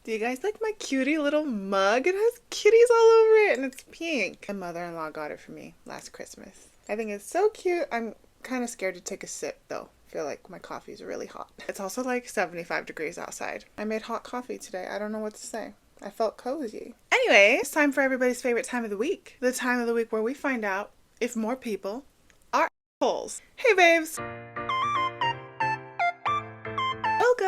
Do you guys like my cutie little mug? It has kitties all over it and it's pink. My mother-in-law got it for me last Christmas. I think it's so cute. I'm kind of scared to take a sip though. I feel like my coffee is really hot. It's also like 75 degrees outside. I made hot coffee today. I don't know what to say. I felt cozy. Anyway, it's time for everybody's favorite time of the week. The time of the week where we find out if more people are assholes. Hey babes!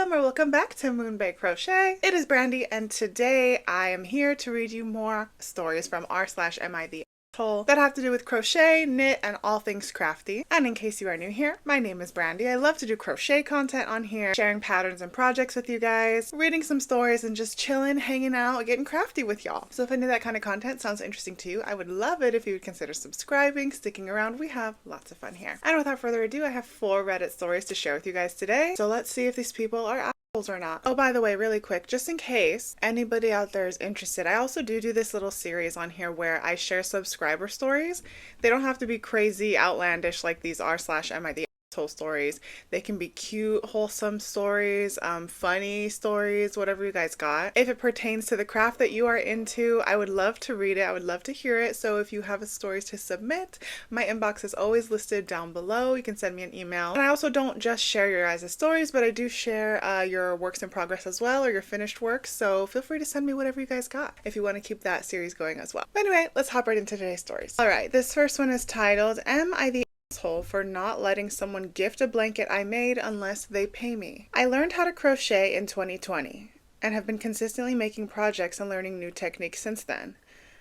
Welcome back to Moonbae Crochet. It is Brandy and today I am here to read you more stories from r/mi the asshole that have to do with crochet, knit, and all things crafty. And in case you are new here, my name is Brandy. I love to do crochet content on here, sharing patterns and projects with you guys, reading some stories, and just chilling, hanging out, getting crafty with y'all. So if any of that kind of content sounds interesting to you, I would love it if you would consider subscribing, sticking around. We have lots of fun here. And without further ado, I have 4 Reddit stories to share with you guys today. So let's see if these people are or not. Oh, by the way, really quick, just in case anybody out there is interested, I also do this little series on here where I share subscriber stories. They don't have to be crazy, outlandish like these r/mi the asshole stories. They can be cute, wholesome stories, funny stories, whatever you guys got. If it pertains to the craft that you are into, I would love to read it. I would love to hear it. So if you have stories to submit, my inbox is always listed down below. You can send me an email. And I also don't just share your guys' stories, but I do share your works in progress as well, or your finished works. So feel free to send me whatever you guys got if you want to keep that series going as well. But anyway, let's hop right into today's stories. All right, this first one is titled, Am I the Asshole for not letting someone gift a blanket I made unless they pay me? I learned how to crochet in 2020 and have been consistently making projects and learning new techniques since then.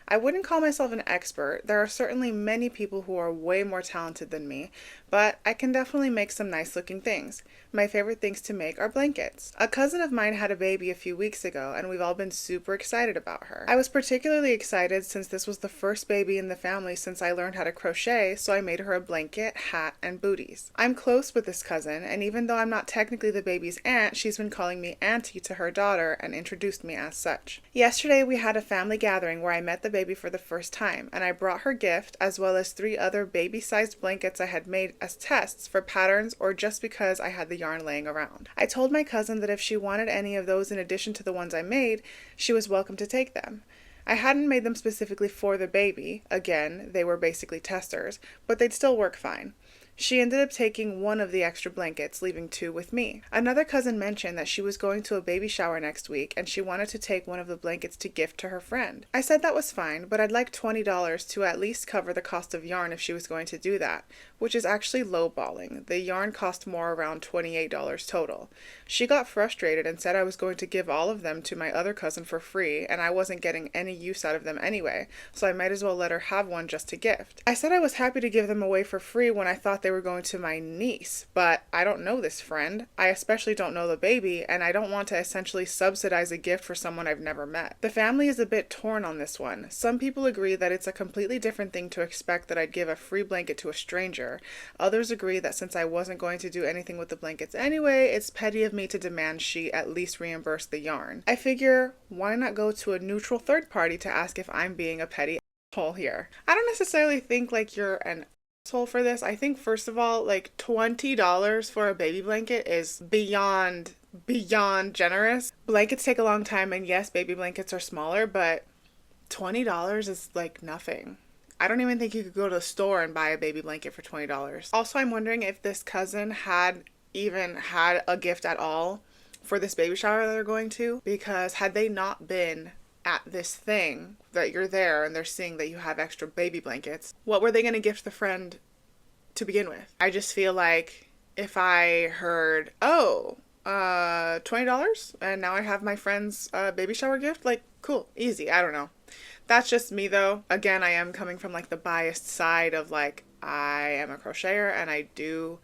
I wouldn't call myself an expert. There are certainly many people who are way more talented than me, but I can definitely make some nice looking things. My favorite things to make are blankets. A cousin of mine had a baby a few weeks ago, and we've all been super excited about her. I was particularly excited since this was the first baby in the family since I learned how to crochet, so I made her a blanket, hat, and booties. I'm close with this cousin, and even though I'm not technically the baby's aunt, she's been calling me auntie to her daughter and introduced me as such. Yesterday we had a family gathering where I met the baby for the first time, and I brought her gift as well as 3 other baby-sized blankets I had made as tests for patterns or just because I had the yarn laying around. I told my cousin that if she wanted any of those in addition to the ones I made, she was welcome to take them. I hadn't made them specifically for the baby. Again, they were basically testers, but they'd still work fine. She ended up taking 1 of the extra blankets, leaving 2 with me. Another cousin mentioned that she was going to a baby shower next week and she wanted to take 1 of the blankets to gift to her friend. I said that was fine, but I'd like $20 to at least cover the cost of yarn if she was going to do that, which is actually lowballing. The yarn cost more, around $28 total. She got frustrated and said I was going to give all of them to my other cousin for free and I wasn't getting any use out of them anyway, so I might as well let her have 1 just to gift. I said I was happy to give them away for free when I thought they were going to my niece, but I don't know this friend. I especially don't know the baby, and I don't want to essentially subsidize a gift for someone I've never met. The family is a bit torn on this one. Some people agree that it's a completely different thing to expect that I'd give a free blanket to a stranger. Others agree that since I wasn't going to do anything with the blankets anyway, it's petty of me to demand she at least reimburse the yarn. I figure, why not go to a neutral third party to ask if I'm being a petty asshole here? I don't necessarily think like you're an asshole for this. I think first of all, like $20 for a baby blanket is beyond generous. Blankets take a long time, and yes, baby blankets are smaller, but $20 is like nothing. I don't even think you could go to the store and buy a baby blanket for $20. Also, I'm wondering if this cousin had even had a gift at all for this baby shower that they're going to, because had they not been at this thing that you're there and they're seeing that you have extra baby blankets, what were they going to gift the friend to begin with? I just feel like if I heard, $20 and now I have my friend's baby shower gift, like cool, easy. I don't know. That's just me though. Again, I am coming from like the biased side of like, I am a crocheter and I do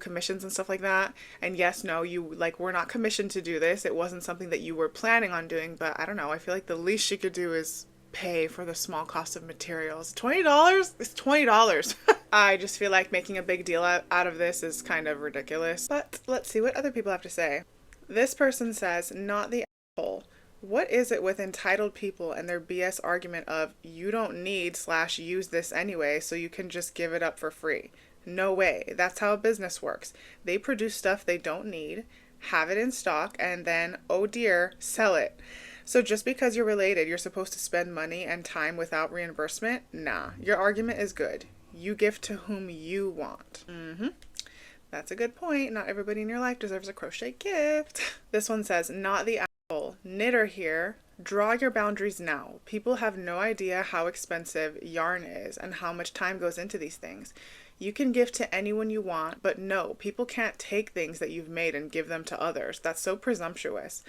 commissions and stuff like that. And yes, no, you like were not commissioned to do this. It wasn't something that you were planning on doing, but I don't know. I feel like the least you could do is pay for the small cost of materials. $20? It's $20. I just feel like making a big deal out of this is kind of ridiculous. But let's see what other people have to say. This person says, not the asshole. What is it with entitled people and their BS argument of you don't need/use this anyway, so you can just give it up for free? No way. That's how a business works. They produce stuff they don't need. have it in stock, and then, oh dear, sell it. So just because you're related, you're supposed to spend money and time without reimbursement? Nah, your argument is good. You gift to whom you want. That's a good point. Not everybody in your life deserves a crochet gift. This one says, not the asshole. Knitter here. Draw your boundaries now. People have no idea how expensive yarn is and how much time goes into these things. You can gift to anyone you want, but no, people can't take things that you've made and give them to others. That's so presumptuous.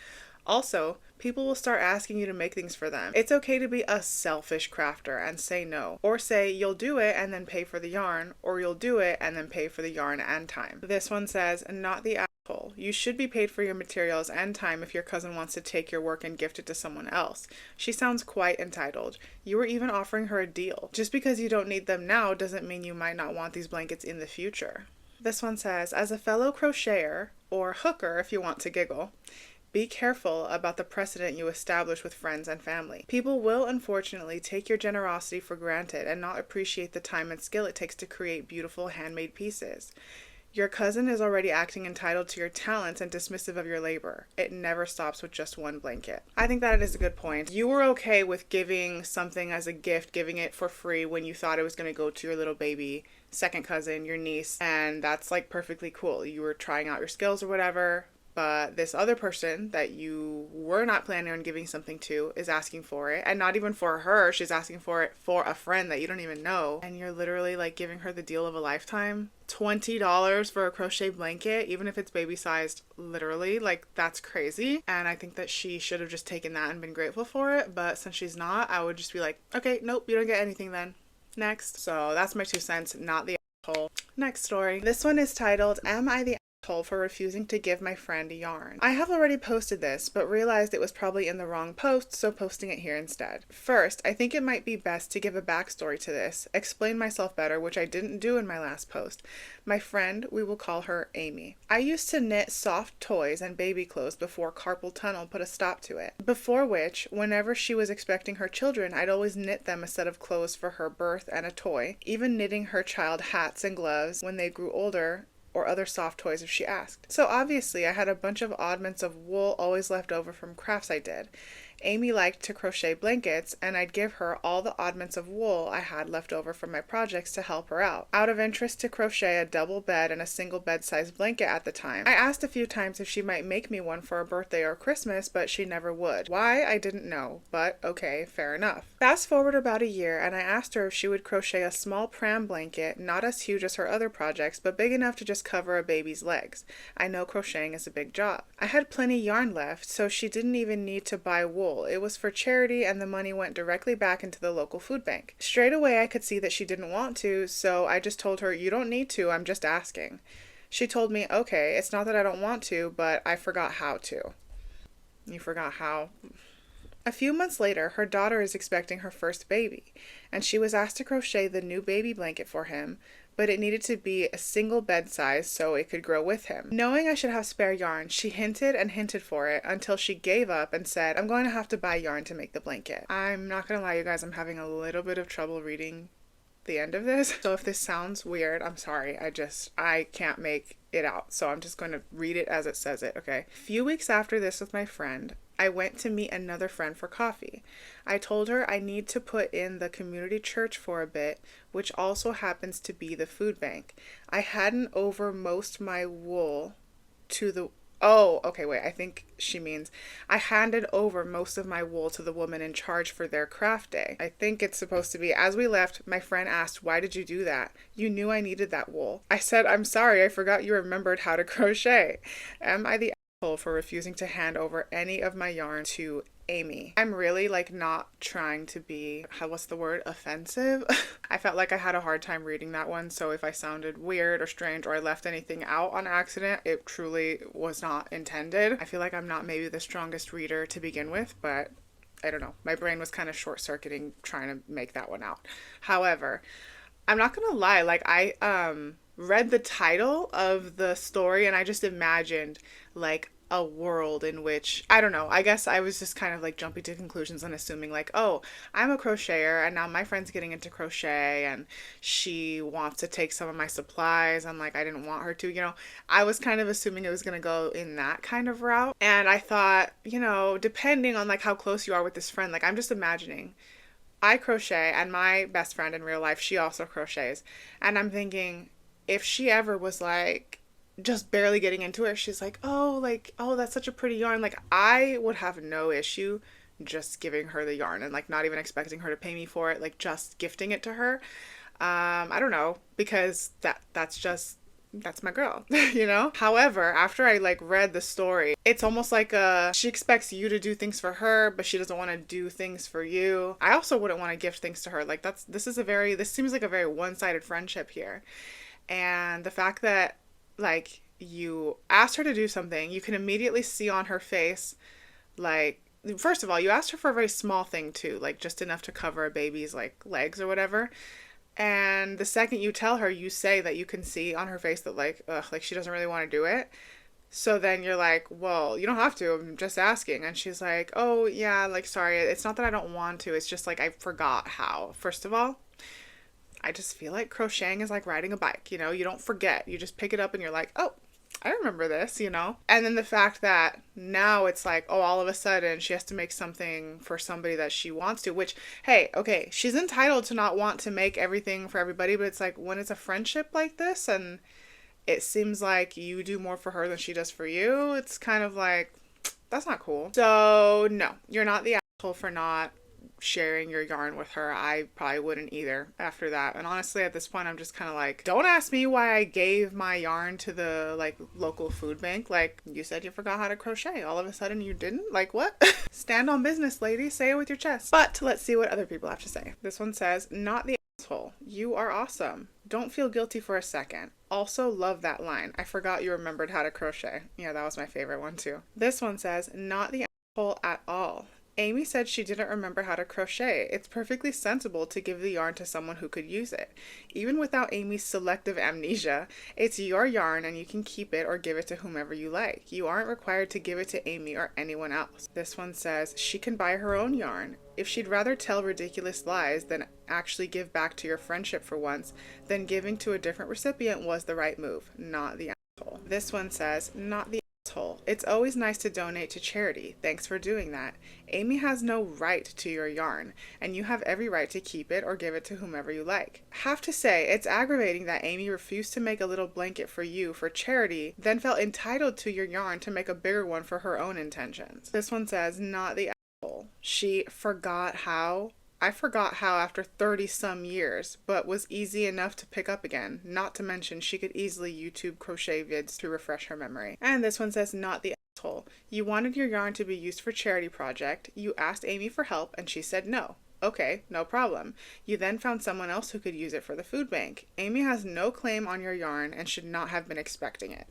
Also, people will start asking you to make things for them. It's okay to be a selfish crafter and say no. Or say you'll do it and then pay for the yarn, or you'll do it and then pay for the yarn and time. This one says, not the asshole. You should be paid for your materials and time if your cousin wants to take your work and gift it to someone else. She sounds quite entitled. You were even offering her a deal. Just because you don't need them now doesn't mean you might not want these blankets in the future. This one says, as a fellow crocheter, or hooker if you want to giggle, be careful about the precedent you establish with friends and family. People will unfortunately take your generosity for granted and not appreciate the time and skill it takes to create beautiful handmade pieces. Your cousin is already acting entitled to your talents and dismissive of your labor. It never stops with just one blanket. I think that is a good point. You were okay with giving something as a gift, giving it for free when you thought it was going to go to your little baby second cousin, your niece, and that's like perfectly cool. You were trying out your skills or whatever. But this other person that you were not planning on giving something to is asking for it. And not even for her. She's asking for it for a friend that you don't even know. And you're literally like giving her the deal of a lifetime. $20 for a crochet blanket, even if it's baby sized, literally. Like, that's crazy. And I think that she should have just taken that and been grateful for it. But since she's not, I would just be like, okay, nope, you don't get anything then. Next. So that's my 2 cents, not the asshole. Next story. This one is titled, Am I the for refusing to give my friend yarn? I have already posted this, but realized it was probably in the wrong post, so posting it here instead. First, I think it might be best to give a backstory to this, explain myself better, which I didn't do in my last post. My friend, we will call her Amy. I used to knit soft toys and baby clothes before carpal tunnel put a stop to it. Before which, whenever she was expecting her children, I'd always knit them a set of clothes for her birth and a toy, even knitting her child hats and gloves when they grew older, or other soft toys if she asked. So obviously I had a bunch of oddments of wool always left over from crafts I did. Amy liked to crochet blankets, and I'd give her all the oddments of wool I had left over from my projects to help her out. Out of interest to crochet a double bed and a single bed-sized blanket at the time. I asked a few times if she might make me one for a birthday or Christmas, but she never would. Why? I didn't know, but okay, fair enough. Fast forward about a year, and I asked her if she would crochet a small pram blanket, not as huge as her other projects, but big enough to just cover a baby's legs. I know crocheting is a big job. I had plenty yarn left, so she didn't even need to buy wool. It was for charity, and the money went directly back into the local food bank. Straight away I could see that she didn't want to, so I just told her, you don't need to, I'm just asking. She told me, okay, it's not that I don't want to, but I forgot how to. You forgot how? A few months later, her daughter is expecting her first baby, and she was asked to crochet the new baby blanket for him, but it needed to be a single bed size so it could grow with him. Knowing I should have spare yarn, she hinted and hinted for it until she gave up and said, I'm going to have to buy yarn to make the blanket. I'm not gonna lie, you guys, I'm having a little bit of trouble reading the end of this. So if this sounds weird, I'm sorry. I can't make it out. So I'm just going to read it as it says it, okay? A few weeks after this with my friend, I went to meet another friend for coffee. I told her I need to put in the community church for a bit, which also happens to be the food bank. I hadn't over most my wool to the... Oh, okay, wait, I think she means I handed over most of my wool to the woman in charge for their craft day. I think it's supposed to be, as we left, my friend asked, why did you do that? You knew I needed that wool. I said, I'm sorry, I forgot you remembered how to crochet. Am I the asshole for refusing to hand over any of my yarn to Amy? I'm really not trying to be, what's the word, offensive? I felt like I had a hard time reading that one, so if I sounded weird or strange or I left anything out on accident, it truly was not intended. I feel like I'm not maybe the strongest reader to begin with, but I don't know. My brain was kind of short-circuiting trying to make that one out. However, I'm not gonna lie, I read the title of the story and I just imagined a world in which, I don't know, I guess I was just kind of like jumping to conclusions and assuming like, oh, I'm a crocheter and now my friend's getting into crochet and she wants to take some of my supplies and like I didn't want her to, you know. I was kind of assuming it was going to go in that kind of route. And I thought, you know, depending on like how close you are with this friend, like I'm just imagining I crochet and my best friend in real life, she also crochets. And I'm thinking if she ever was like just barely getting into it, she's like, oh, that's such a pretty yarn. Like I would have no issue just giving her the yarn and like not even expecting her to pay me for it, like just gifting it to her. I don't know, because that's my girl, you know? However, after I like read the story, it's almost like she expects you to do things for her, but she doesn't want to do things for you. I also wouldn't want to gift things to her. Like this seems like a very one-sided friendship here. And the fact that like you asked her to do something, you can immediately see on her face, like, first of all, you asked her for a very small thing too, like just enough to cover a baby's like legs or whatever. And the second you tell her, you say that you can see on her face that like, ugh, like she doesn't really want to do it. So then you're like, well, you don't have to, I'm just asking. And she's like, oh yeah, like sorry, it's not that I don't want to, it's just like I forgot how. First of all, I just feel like crocheting is like riding a bike, you know, you don't forget. You just pick it up and you're like, oh, I remember this, you know? And then the fact that now it's like, oh, all of a sudden she has to make something for somebody that she wants to, which, hey, okay, she's entitled to not want to make everything for everybody, but it's like when it's a friendship like this and it seems like you do more for her than she does for you, it's kind of like, that's not cool. So no, you're not the asshole for not sharing your yarn with her. I probably wouldn't either after that. And honestly, at this point, I'm just kind of like, don't ask me why I gave my yarn to the like local food bank. Like, you said you forgot how to crochet. All of a sudden you didn't? Like, what? Stand on business, lady. Say it with your chest. But let's see what other people have to say. This one says, not the asshole. You are awesome. Don't feel guilty for a second. Also love that line. I forgot you remembered how to crochet. Yeah, that was my favorite one too. This one says, not the asshole at all. Amy said she didn't remember how to crochet. It's perfectly sensible to give the yarn to someone who could use it. Even without Amy's selective amnesia, it's your yarn and you can keep it or give it to whomever you like. You aren't required to give it to Amy or anyone else. This one says she can buy her own yarn. If she'd rather tell ridiculous lies than actually give back to your friendship for once, then giving to a different recipient was the right move, not the asshole. This one says, not the asshole. It's always nice to donate to charity. Thanks for doing that. Amy has no right to your yarn, and you have every right to keep it or give it to whomever you like. Have to say, it's aggravating that Amy refused to make a little blanket for you for charity, then felt entitled to your yarn to make a bigger one for her own intentions. This one says, not the asshole. She forgot how. I forgot how after 30 some years, but was easy enough to pick up again. Not to mention she could easily YouTube crochet vids to refresh her memory. And this one says, not the asshole. You wanted your yarn to be used for charity project. You asked Amy for help and she said no. Okay, no problem. You then found someone else who could use it for the food bank. Amy has no claim on your yarn and should not have been expecting it.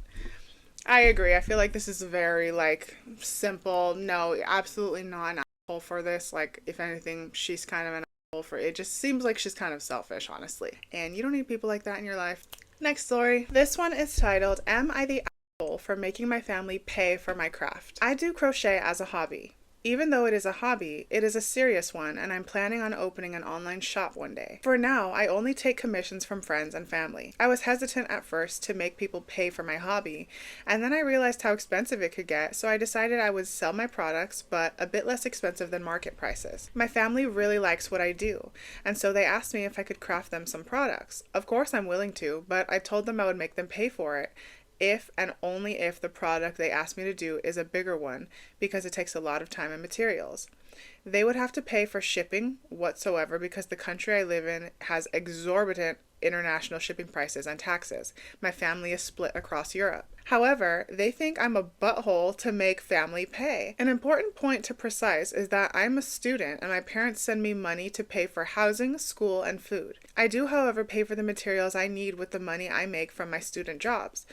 I agree. I feel like this is very like simple. No, absolutely not an asshole for this. Like, if anything, she's kind of an asshole for it. Just seems like she's kind of selfish, honestly. And you don't need people like that in your life. Next story. This one is titled, Am I the Asshole for Making My Family Pay for My Craft? I do crochet as a hobby. Even though it is a hobby, it is a serious one, and I'm planning on opening an online shop one day. For now, I only take commissions from friends and family. I was hesitant at first to make people pay for my hobby, and then I realized how expensive it could get, so I decided I would sell my products, but a bit less expensive than market prices. My family really likes what I do, and so they asked me if I could craft them some products. Of course I'm willing to, but I told them I would make them pay for it, if and only if the product they asked me to do is a bigger one, because it takes a lot of time and materials. They would have to pay for shipping whatsoever because the country I live in has exorbitant international shipping prices and taxes. My family is split across Europe. However, they think I'm a butthole to make family pay. An important point to precise is that I'm a student and my parents send me money to pay for housing, school, and food. I do, however, pay for the materials I need with the money I make from my student jobs.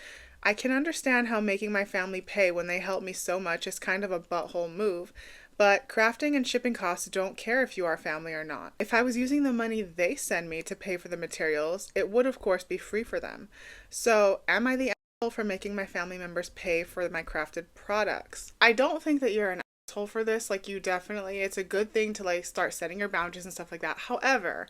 I can understand how making my family pay when they help me so much is kind of a butthole move, but crafting and shipping costs don't care if you are family or not. If I was using the money they send me to pay for the materials, it would of course be free for them. So, am I the for making my family members pay for my crafted products. I don't think that you're an asshole for this. Like, you definitely, it's a good thing to like start setting your boundaries and stuff like that. However,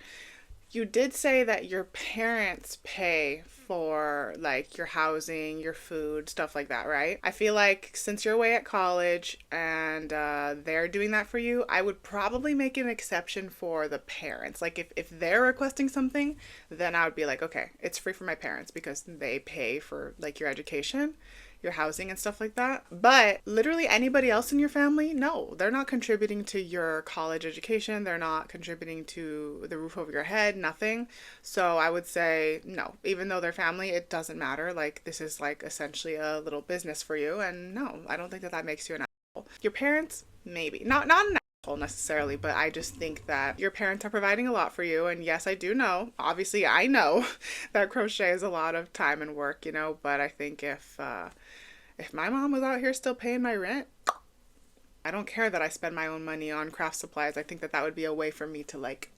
you did say that your parents pay for like your housing, your food, stuff like that, right? I feel like since you're away at college and they're doing that for you, I would probably make an exception for the parents. Like if they're requesting something, then I would be like, okay, it's free for my parents because they pay for like your education, your housing and stuff like that. But literally anybody else in your family, no, they're not contributing to your college education. They're not contributing to the roof over your head, nothing. So I would say no, even though they're family, it doesn't matter. Like, this is like essentially a little business for you. And no, I don't think that that makes you an asshole. Your parents, maybe. Not an asshole necessarily, but I just think that your parents are providing a lot for you. And yes, I do know, obviously I know that crochet is a lot of time and work, you know, but I think if my mom was out here still paying my rent, I don't care that I spend my own money on craft supplies. I think that that would be a way for me to like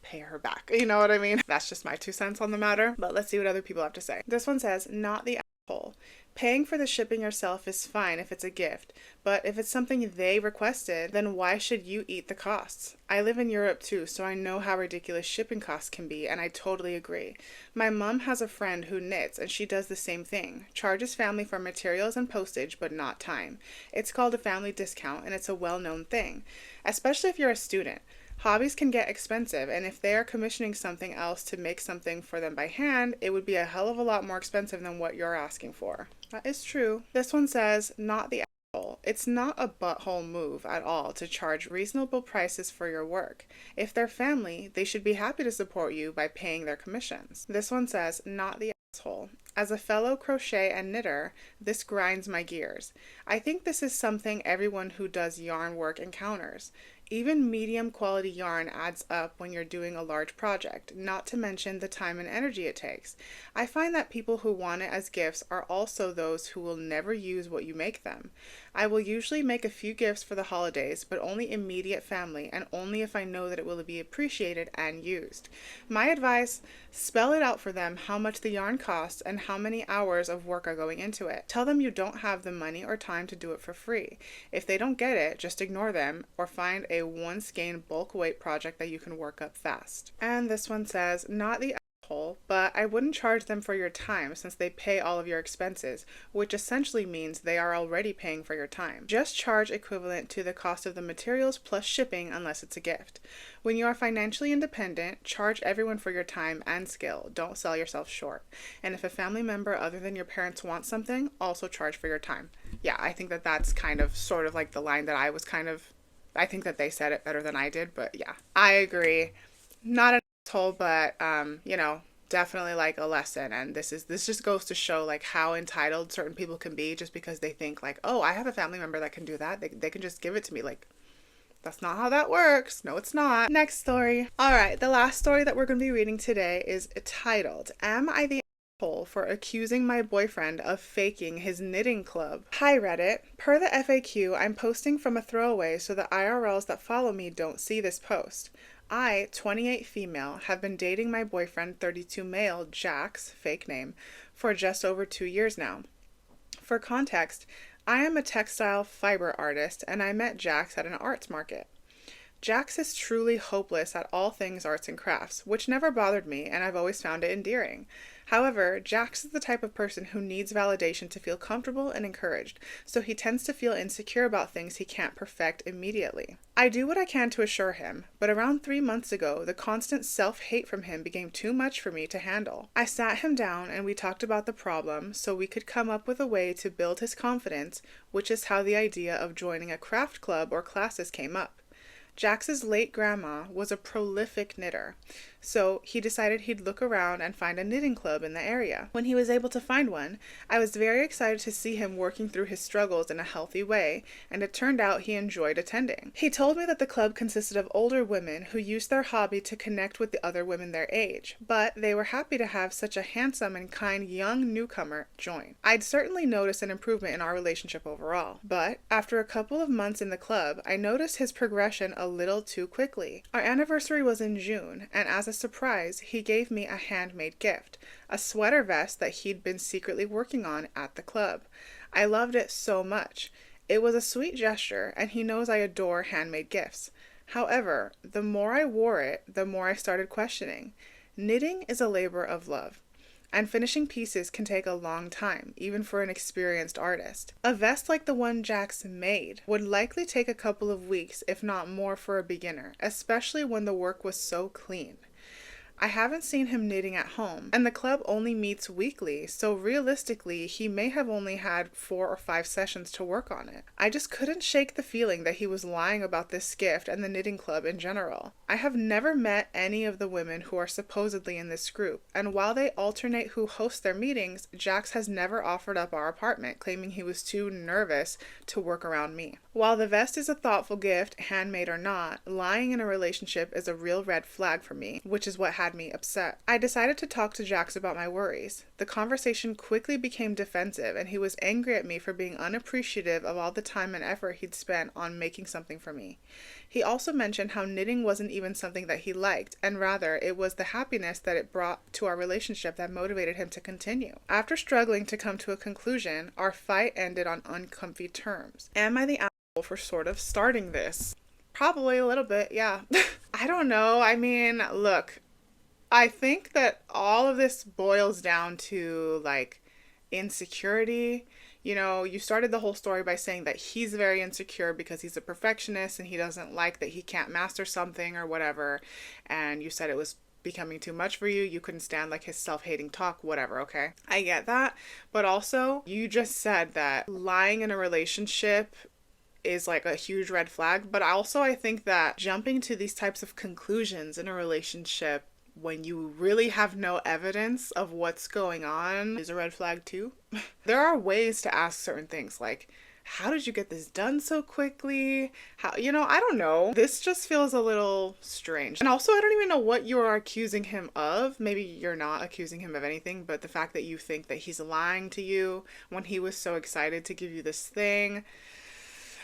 pay her back. You know what I mean? That's just my 2 cents on the matter. But let's see what other people have to say. This one says, not the asshole. Paying for the shipping yourself is fine if it's a gift, but if it's something they requested, then why should you eat the costs? I live in Europe too, so I know how ridiculous shipping costs can be, and I totally agree. My mom has a friend who knits, and she does the same thing. Charges family for materials and postage, but not time. It's called a family discount, and it's a well-known thing, especially if you're a student. Hobbies can get expensive, and if they are commissioning something else to make something for them by hand, it would be a hell of a lot more expensive than what you're asking for. That is true. This one says, not the asshole. It's not a butthole move at all to charge reasonable prices for your work. If they're family, they should be happy to support you by paying their commissions. This one says, not the asshole. As a fellow crochet and knitter, this grinds my gears. I think this is something everyone who does yarn work encounters. Even medium quality yarn adds up when you're doing a large project, not to mention the time and energy it takes. I find that people who want it as gifts are also those who will never use what you make them. I will usually make a few gifts for the holidays, but only immediate family, and only if I know that it will be appreciated and used. My advice, spell it out for them how much the yarn costs and how many hours of work are going into it. Tell them you don't have the money or time to do it for free. If they don't get it, just ignore them or find a one skein bulk weight project that you can work up fast. And this one says, not the asshole, but I wouldn't charge them for your time since they pay all of your expenses, which essentially means they are already paying for your time. Just charge equivalent to the cost of the materials plus shipping unless it's a gift. When you are financially independent, charge everyone for your time and skill. Don't sell yourself short. And if a family member other than your parents wants something, also charge for your time. Yeah, I think that that's kind of sort of like the line that I think that they said it better than I did, but yeah, I agree. Not an asshole, but you know, definitely like a lesson. And this just goes to show like how entitled certain people can be just because they think like, oh, I have a family member that can do that. They can just give it to me. Like, that's not how that works. No, it's not. Next story. All right, the last story that we're going to be reading today is titled, Am I the Asshole for Accusing My Boyfriend of Faking His Knitting Club? Hi Reddit. Per the FAQ, I'm posting from a throwaway so the IRLs that follow me don't see this post. I, 28 female, have been dating my boyfriend, 32 male, Jax, fake name, for just over 2 years now. For context, I am a textile fiber artist and I met Jax at an arts market. Jax is truly hopeless at all things arts and crafts, which never bothered me and I've always found it endearing. However, Jax is the type of person who needs validation to feel comfortable and encouraged, so he tends to feel insecure about things he can't perfect immediately. I do what I can to assure him, but around 3 months ago, the constant self-hate from him became too much for me to handle. I sat him down and we talked about the problem so we could come up with a way to build his confidence, which is how the idea of joining a craft club or classes came up. Jax's late grandma was a prolific knitter, so he decided he'd look around and find a knitting club in the area. When he was able to find one, I was very excited to see him working through his struggles in a healthy way, and it turned out he enjoyed attending. He told me that the club consisted of older women who used their hobby to connect with the other women their age, but they were happy to have such a handsome and kind young newcomer join. I'd certainly noticed an improvement in our relationship overall, but after a couple of months in the club, I noticed his progression a little too quickly. Our anniversary was in June, and as a surprise, he gave me a handmade gift, a sweater vest that he'd been secretly working on at the club. I loved it so much. It was a sweet gesture, and he knows I adore handmade gifts. However, the more I wore it, the more I started questioning. Knitting is a labor of love, and finishing pieces can take a long time, even for an experienced artist. A vest like the one Jax made would likely take a couple of weeks, if not more, for a beginner, especially when the work was so clean. I haven't seen him knitting at home, and the club only meets weekly, so realistically, he may have only had 4 or 5 sessions to work on it. I just couldn't shake the feeling that he was lying about this gift and the knitting club in general. I have never met any of the women who are supposedly in this group, and while they alternate who hosts their meetings, Jax has never offered up our apartment, claiming he was too nervous to work around me. While the vest is a thoughtful gift, handmade or not, lying in a relationship is a real red flag for me, which is what had me upset. I decided to talk to Jax about my worries. The conversation quickly became defensive, and he was angry at me for being unappreciative of all the time and effort he'd spent on making something for me. He also mentioned how knitting wasn't even something that he liked, and rather it was the happiness that it brought to our relationship that motivated him to continue. After struggling to come to a conclusion, our fight ended on uncomfy terms. Am I the asshole for sort of starting this? Probably a little bit, yeah. I don't know. I mean, look, I think that all of this boils down to like insecurity. You know, you started the whole story by saying that he's very insecure because he's a perfectionist and he doesn't like that he can't master something or whatever. And you said it was becoming too much for you. You couldn't stand like his self-hating talk, whatever, okay? I get that. But also, you just said that lying in a relationship is like a huge red flag. But also, I think that jumping to these types of conclusions in a relationship when you really have no evidence of what's going on is a red flag too. There are ways to ask certain things like, how did you get this done so quickly? How, I don't know. This just feels a little strange. And also, I don't even know what you are accusing him of. Maybe you're not accusing him of anything, but the fact that you think that he's lying to you when he was so excited to give you this thing,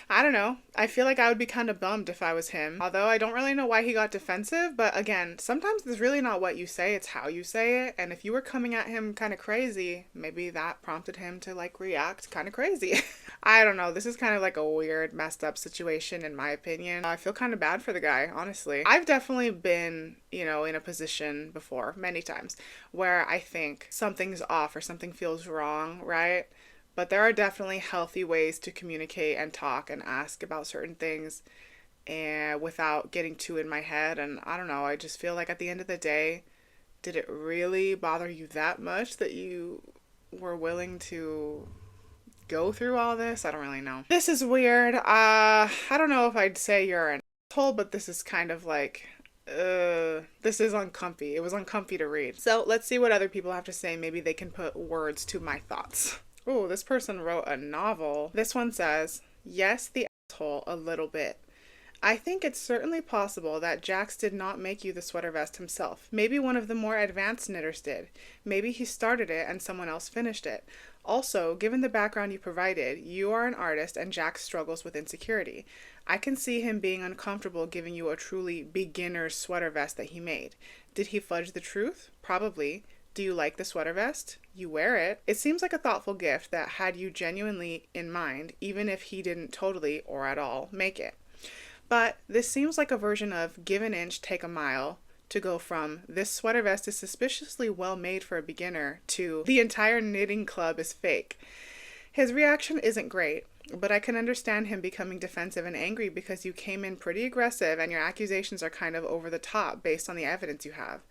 I don't know. I feel like I would be kind of bummed if I was him. Although I don't really know why he got defensive. But again, sometimes it's really not what you say, it's how you say it. And if you were coming at him kind of crazy, maybe that prompted him to like react kind of crazy. I don't know. This is kind of like a weird, messed up situation in my opinion. I feel kind of bad for the guy, honestly. I've definitely been, in a position before, many times, where I think something's off or something feels wrong, right? But there are definitely healthy ways to communicate and talk and ask about certain things and without getting too in my head. And I don't know, I just feel like at the end of the day, did it really bother you that much that you were willing to go through all this? I don't really know. This is weird. I don't know if I'd say you're an asshole, but this is kind of like, this is uncomfy. It was uncomfy to read. So let's see what other people have to say. Maybe they can put words to my thoughts. Oh, this person wrote a novel. This one says, yes, the asshole a little bit. I think it's certainly possible that Jax did not make you the sweater vest himself. Maybe one of the more advanced knitters did. Maybe he started it and someone else finished it. Also, given the background you provided, you are an artist and Jax struggles with insecurity. I can see him being uncomfortable giving you a truly beginner's sweater vest that he made. Did he fudge the truth? Probably. Do you like the sweater vest? You wear it. It seems like a thoughtful gift that had you genuinely in mind, even if he didn't totally or at all make it. But this seems like a version of give an inch, take a mile, to go from this sweater vest is suspiciously well made for a beginner to the entire knitting club is fake. His reaction isn't great, but I can understand him becoming defensive and angry because you came in pretty aggressive and your accusations are kind of over the top based on the evidence you have.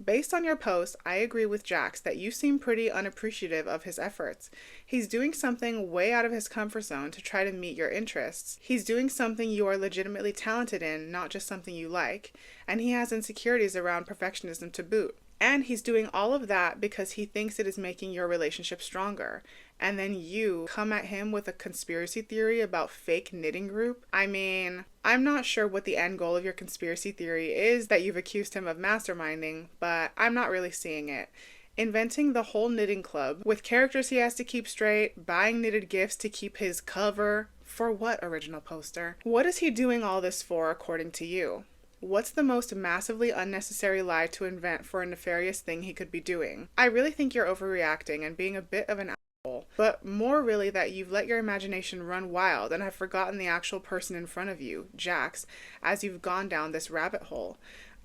Based on your post, I agree with Jax that you seem pretty unappreciative of his efforts. He's doing something way out of his comfort zone to try to meet your interests. He's doing something you are legitimately talented in, not just something you like, and he has insecurities around perfectionism to boot. And he's doing all of that because he thinks it is making your relationship stronger. And then you come at him with a conspiracy theory about fake knitting group. I mean, I'm not sure what the end goal of your conspiracy theory is that you've accused him of masterminding, but I'm not really seeing it. Inventing the whole knitting club with characters he has to keep straight, buying knitted gifts to keep his cover. For what, original poster? What is he doing all this for according to you? What's the most massively unnecessary lie to invent for a nefarious thing he could be doing? I really think you're overreacting and being a bit of an asshole, but more really that you've let your imagination run wild and have forgotten the actual person in front of you, Jax, as you've gone down this rabbit hole.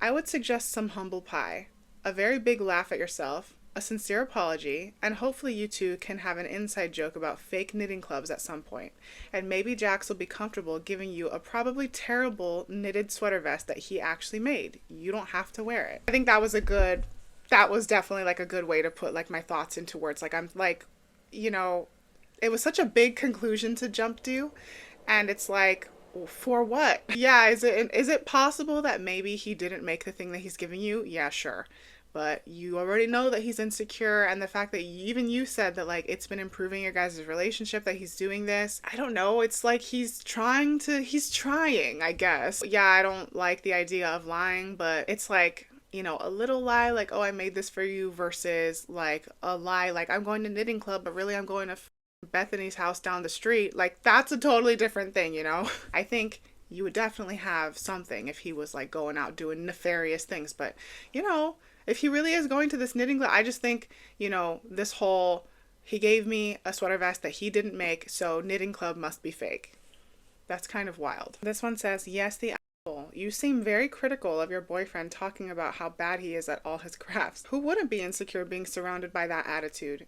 I would suggest some humble pie, a very big laugh at yourself, a sincere apology, and hopefully you two can have an inside joke about fake knitting clubs at some point. And maybe Jax will be comfortable giving you a probably terrible knitted sweater vest that he actually made. You don't have to wear it. I think that was definitely like a good way to put like my thoughts into words. Like I'm like, you know, it was such a big conclusion to jump to, and it's like, for what? Yeah, is it possible that maybe he didn't make the thing that he's giving you? Yeah, sure. But you already know that he's insecure, and the fact that even you said that like it's been improving your guys' relationship that he's doing this. I don't know, it's like he's trying, I guess. Yeah, I don't like the idea of lying, but it's like, you know, a little lie like, oh, I made this for you, versus like a lie like, I'm going to knitting club, but really I'm going to Bethany's house down the street. Like, that's a totally different thing, you know? I think you would definitely have something if he was like going out doing nefarious things, but you know, if he really is going to this knitting club, I just think, you know, this whole, he gave me a sweater vest that he didn't make, so knitting club must be fake. That's kind of wild. This one says, yes, the asshole. You seem very critical of your boyfriend, talking about how bad he is at all his crafts. Who wouldn't be insecure being surrounded by that attitude?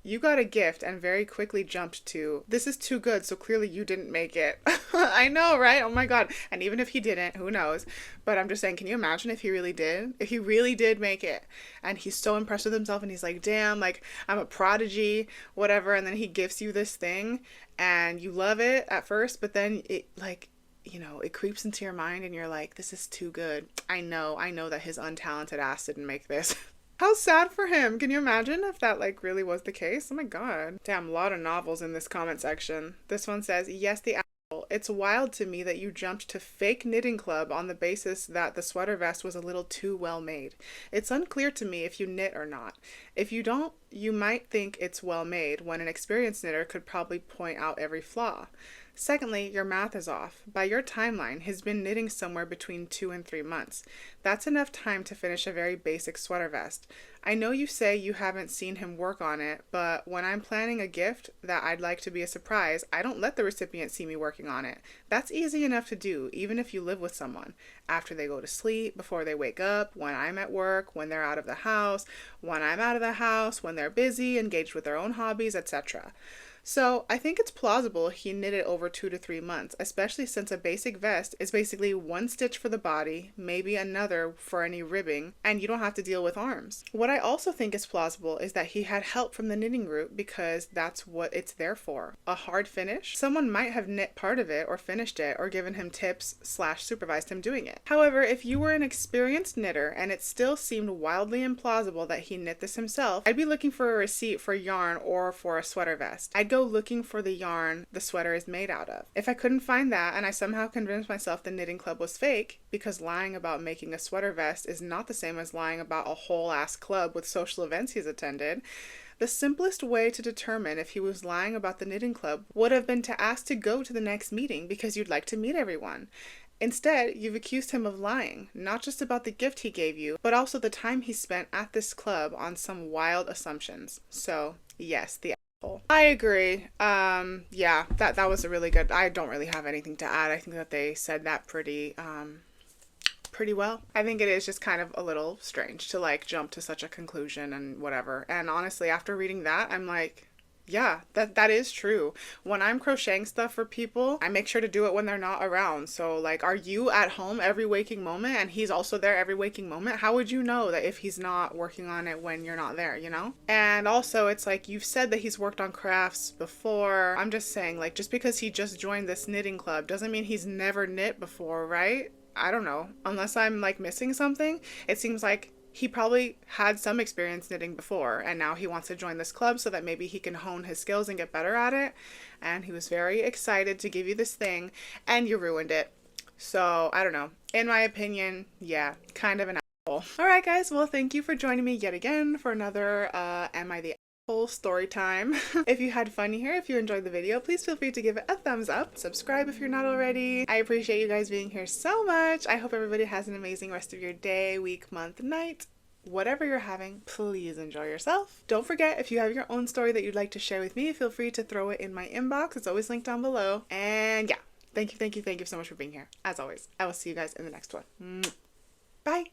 You got a gift and very quickly jumped to, this is too good, so clearly you didn't make it. I know, right? Oh my God. And even if he didn't, who knows? But I'm just saying, can you imagine if he really did? If he really did make it, and he's so impressed with himself and he's like, damn, like I'm a prodigy, whatever. And then he gives you this thing and you love it at first, but then it like, you know, it creeps into your mind and you're like, this is too good. I know that his untalented ass didn't make this. How sad for him. Can you imagine if that like really was the case? Oh my God. Damn, a lot of novels in this comment section. This one says, yes, the asshole. It's wild to me that you jumped to fake knitting club on the basis that the sweater vest was a little too well made. It's unclear to me if you knit or not. If you don't, you might think it's well made when an experienced knitter could probably point out every flaw. Secondly, your math is off. By your timeline, he's been knitting somewhere between 2 and 3 months. That's enough time to finish a very basic sweater vest. I know you say you haven't seen him work on it, but when I'm planning a gift that I'd like to be a surprise, I don't let the recipient see me working on it. That's easy enough to do, even if you live with someone. After they go to sleep, before they wake up, when I'm at work, when they're out of the house, when I'm out of the house, when they're busy, engaged with their own hobbies, etc. So I think it's plausible he knit it over 2 to 3 months, especially since a basic vest is basically one stitch for the body, maybe another for any ribbing, and you don't have to deal with arms. What I also think is plausible is that he had help from the knitting group because that's what it's there for. A hard finish? Someone might have knit part of it or finished it or given him tips / supervised him doing it. However, if you were an experienced knitter and it still seemed wildly implausible that he knit this himself, I'd be looking for a receipt for yarn or for a sweater vest. I'd go looking for the yarn the sweater is made out of. If I couldn't find that and I somehow convinced myself the knitting club was fake, because lying about making a sweater vest is not the same as lying about a whole ass club with social events he's attended, the simplest way to determine if he was lying about the knitting club would have been to ask to go to the next meeting because you'd like to meet everyone. Instead, you've accused him of lying, not just about the gift he gave you, but also the time he spent at this club on some wild assumptions. So, yes, the asshole. I agree. Yeah, that was a really good, I don't really have anything to add. I think that they said that pretty well. I think it is just kind of a little strange to like jump to such a conclusion and whatever. And honestly, after reading that, I'm like, yeah, that is true. When I'm crocheting stuff for people, I make sure to do it when they're not around. So like, are you at home every waking moment and he's also there every waking moment? How would you know that if he's not working on it when you're not there, you know? And also it's like, you've said that he's worked on crafts before. I'm just saying, like, just because he just joined this knitting club doesn't mean he's never knit before, right? I don't know. Unless I'm like missing something, it seems like he probably had some experience knitting before and now he wants to join this club so that maybe he can hone his skills and get better at it. And he was very excited to give you this thing and you ruined it. So I don't know. In my opinion, yeah, kind of an asshole. All right, guys. Well, thank you for joining me yet again for another Am I the Full story time. If you had fun here, if you enjoyed the video, please feel free to give it a thumbs up. Subscribe if you're not already. I appreciate you guys being here so much. I hope everybody has an amazing rest of your day, week, month, night. Whatever you're having, please enjoy yourself. Don't forget, if you have your own story that you'd like to share with me, feel free to throw it in my inbox. It's always linked down below. And yeah, thank you so much for being here. As always, I will see you guys in the next one. Bye.